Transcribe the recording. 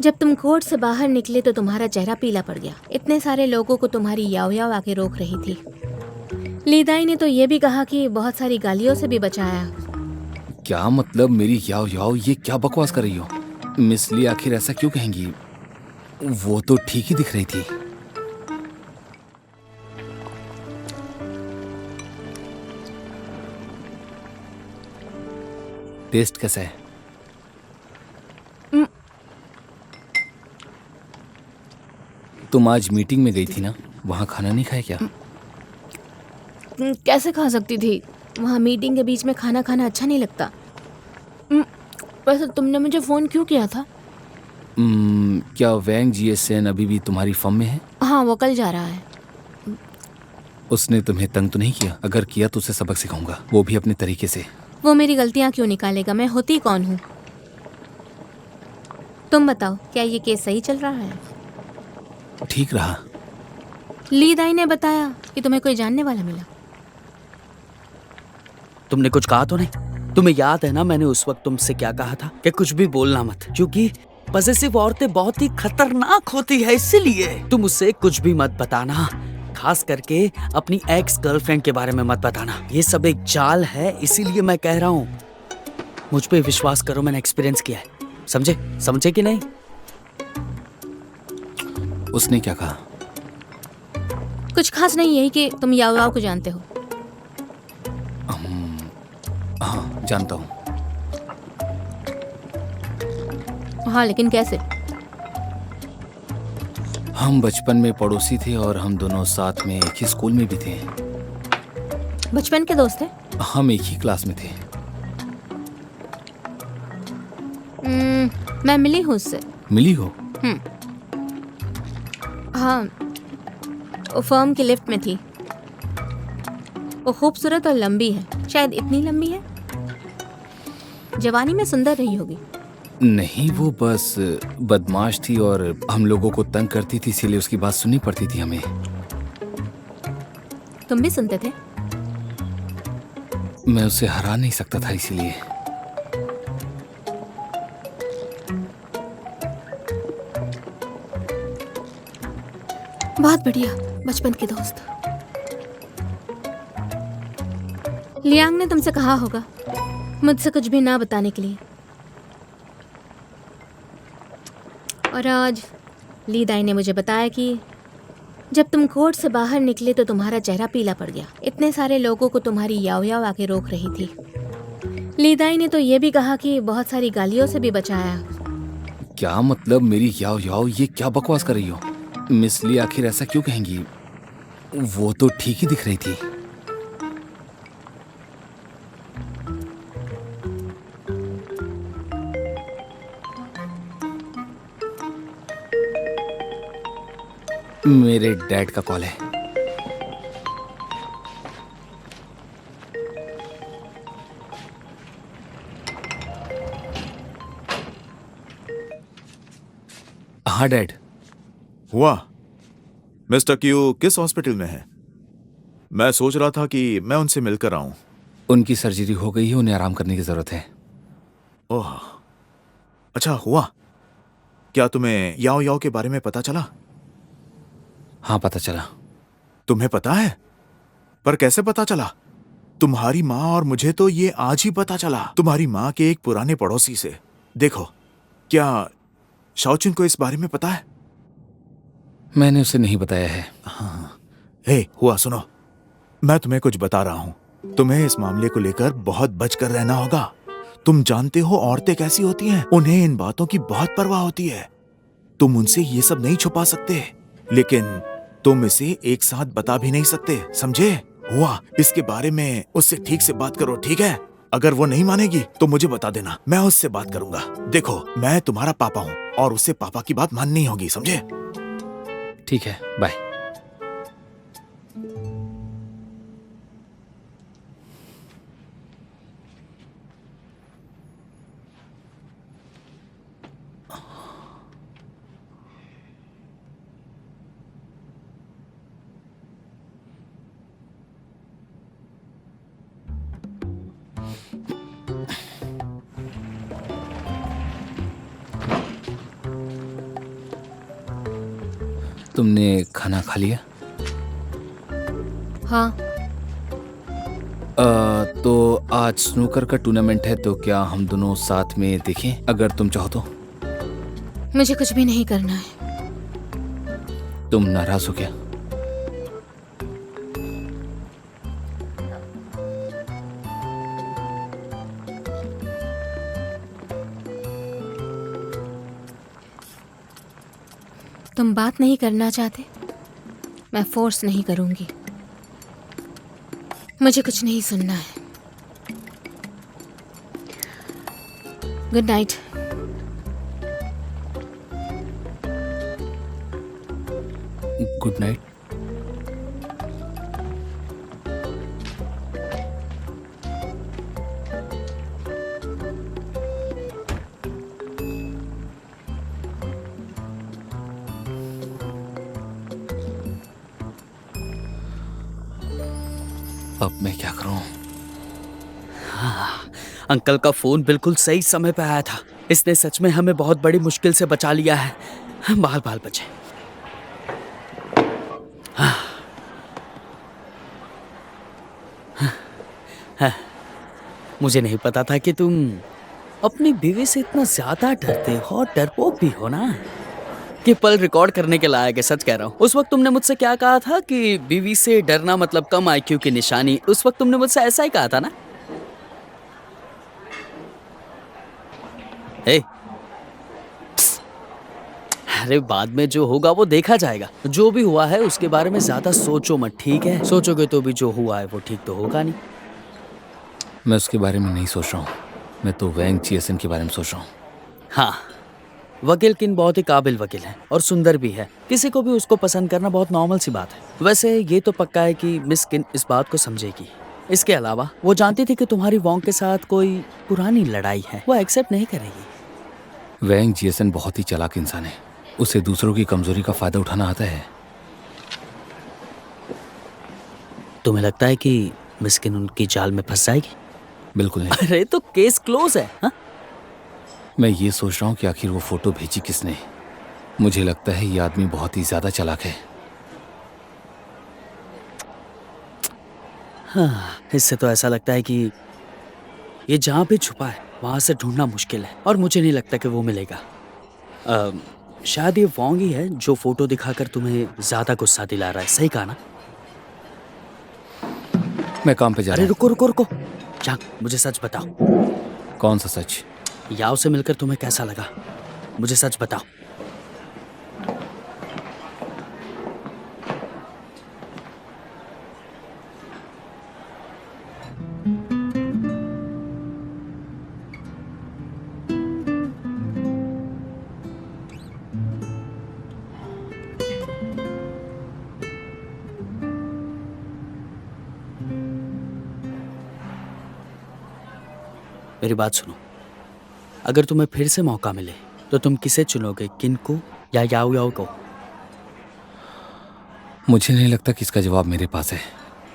जब तुम कोर्ट से बाहर निकले तो तुम्हारा चेहरा पीला पड़ गया। इतने सारे लोगों को तुम्हारी याओ याओ आके रोक रही थी। लीदाई ने तो ये भी कहा कि बहुत सारी गालियों से भी बचाया। क्या मतलब मेरी याओ याओ, ये क्या बकवास कर रही हो? मिस ली आखिर ऐसा क्यों कहेंगी? वो तो ठीक ही दिख रही थी। टेस्ट कैसा है? तुम आज मीटिंग में गई थी ना, वहां खाना नहीं खाया क्या? कैसे खा सकती थी? वहाँ मीटिंग के बीच में खाना खाना अच्छा नहीं लगता। वैसे तुमने मुझे फ़ोन क्यों किया था? क्या वैंग जीएसएन अभी भी तुम्हारी फर्म में है? हाँ, वो कल जा रहा है। उसने तुम्हें तंग तो नहीं किया? अगर किया तो उसे सबक सिखाऊंगा, वो भी अपने तरीके से। वो मेरी गलतियाँ क्यों निकालेगा? मैं होती कौन हूँ? तुम बताओ, क्या ये केस सही चल रहा है? ठीक रहा। लीदाई ने बताया कि तुम्हें कोई जानने वाला मिला। तुमने कुछ कहा तो नहीं? तुम्हें याद है ना मैंने उस वक्त तुमसे क्या कहा था कि कुछ भी बोलना मत, क्योंकि पॉसेसिव औरतें बहुत ही खतरनाक होती है, इसीलिए तुम उससे कुछ भी मत बताना। खास करके अपनी एक्स गर्लफ्रेंड के बारे में मत बताना। ये सब एक जाल है, इसीलिए मैं कह रहा हूँ। मुझ पे विश्वास करो, मैंने एक्सपीरियंस किया है। समझे? समझे कि नहीं? उसने क्या कहा? कुछ खास नहीं, यही कि तुम याओ याओ को जानते हो। हाँ, जानता हूँ। हाँ, लेकिन कैसे? हम बचपन में पड़ोसी थे और हम दोनों साथ में एक ही स्कूल में भी थे। बचपन के दोस्त थे? हम एक ही क्लास में थे। मैं मिली हूँ उससे। मिली हो? हाँ, वो फर्म की लिफ्ट में थी। वो खूबसूरत और लंबी है, शायद इतनी लंबी है। जवानी में सुंदर रही होगी। नहीं, वो बस बदमाश थी और हम लोगों को तंग करती थी, इसीलिए उसकी बात सुननी पड़ती थी हमें। तुम भी सुनते थे? मैं उसे हरा नहीं सकता था, इसीलिए। बहुत बढ़िया, बचपन के दोस्त। लियांग ने तुमसे कहा होगा मुझसे कुछ भी ना बताने के लिए। और आज लीदाई ने मुझे बताया कि जब तुम कोर्ट से बाहर निकले तो तुम्हारा चेहरा पीला पड़ गया। इतने सारे लोगों को तुम्हारी याओ याओ आके रोक रही थी। लीदाई ने तो ये भी कहा कि बहुत सारी गालियों से भी बचाया। क्या मतलब मेरी याओ याओ, ये क्या बकवास कर रही हो? मिस ली आखिर ऐसा क्यों कहेंगी? वो तो ठीक ही दिख रही थी। मेरे डैड का कॉल है। हाँ डैड। हुआ? मिस्टर क्यू किस हॉस्पिटल में है? मैं सोच रहा था कि मैं उनसे मिलकर आऊं। उनकी सर्जरी हो गई है, उन्हें आराम करने की जरूरत है। ओह, अच्छा हुआ। क्या तुम्हें याओ याओ के बारे में पता चला? हाँ, पता चला। तुम्हें पता है? पर कैसे पता चला? तुम्हारी माँ और मुझे तो ये आज ही पता चला, तुम्हारी माँ के एक पुराने पड़ोसी से। देखो, क्या शाओचुन को इस बारे में पता है? मैंने उसे नहीं बताया है। हाँ। हे हुआ, सुनो, मैं तुम्हें कुछ बता रहा हूं। तुम्हें इस मामले को लेकर बहुत बचकर रहना होगा। तुम जानते हो औरतें कैसी होती हैं, उन्हें इन बातों की बहुत परवाह होती है। तुम उनसे ये सब नहीं छुपा सकते, लेकिन तुम इसे एक साथ बता भी नहीं सकते, समझे? हुआ, इसके बारे में उससे ठीक से बात करो, ठीक है? अगर वो नहीं मानेगी तो मुझे बता देना, मैं उससे बात करूंगा। देखो, मैं तुम्हारा पापा हूँ और उससे पापा की बात माननी होगी, समझे? ठीक है, बाय। तुमने खाना खा लिया? हाँ। तो आज स्नूकर का टूर्नामेंट है, तो क्या हम दोनों साथ में देखें अगर तुम चाहो तो? मुझे कुछ भी नहीं करना है। तुम नाराज हो क्या? तुम बात नहीं करना चाहते? मैं फोर्स नहीं करूंगी। मुझे कुछ नहीं सुनना है। Good night. Good night. अब मैं क्या करूं? अंकल का फोन बिल्कुल सही समय पे आया था। इसने सच में हमें बहुत बड़ी मुश्किल से बचा लिया है। बाल बाल बचे। मुझे नहीं पता था कि तुम अपनी बीवी से इतना ज्यादा डरते हो और डरपोक भी हो ना, कि पल रिकॉर्ड करने के लायक है। सच कह रहा हूँ। उस वक्त तुमने मुझसे क्या कहा था कि बीवी से डरना मतलब कम आईक्यू की निशानी। उस वक्त तुमने मुझसे ऐसा ही कहा था ना? ए, अरे बाद में जो होगा वो देखा जाएगा। जो भी हुआ है उसके बारे में ज्यादा सोचो मत, ठीक है? सोचोगे तो भी जो हुआ है वो ठीक तो होगा नहीं। मैं उसके बारे में नहीं सोच रहा हूँ, मैं तो वैंग चिएसन के बारे में सोच रहा हूँ। हाँ, वकील किन बहुत ही काबिल वकील है और सुंदर भी है। किसी को भी उसको पसंद करना बहुत नॉर्मल सी बात है। वैसे ये तो पक्का है कि मिस किन इस बात को समझेगी। इसके अलावा वो जानती थी कि तुम्हारी वॉन्ग के साथ कोई पुरानी लड़ाई है, वो एक्सेप्ट नहीं करेगी। वैंग जिएसन बहुत ही चालाक इंसान है, उसे दूसरों की कमजोरी का फायदा उठाना आता है। तुम्हें लगता है कि मिस किन उनकी जाल में फंस जाएगी? बिल्कुल नहीं। अरे तो केस क्लोज है। हा? मैं ये सोच रहा हूँ कि आखिर वो फोटो भेजी किसने। मुझे लगता है ये आदमी बहुत ही ज्यादा चालाक है। हाँ, इससे तो ऐसा लगता है कि ये जहाँ भी छुपा है वहां से ढूंढना मुश्किल है और मुझे नहीं लगता कि वो मिलेगा। शायद ये वॉन्ग ही है जो फोटो दिखाकर तुम्हें ज्यादा गुस्सा दिला रहा है। सही कहा ना? मैं काम पे जा अरे रहा हूँ। रुको रुको रुको, क्या मुझे सच बताओ। कौन सा सच? याओ से मिलकर तुम्हें कैसा लगा? मुझे सच बताओ। मेरी बात सुनो, अगर तुम्हें फिर से मौका मिले तो तुम किसे चुनोगे, किन को या याओ याओ को? मुझे नहीं लगता कि इसका जवाब मेरे पास है।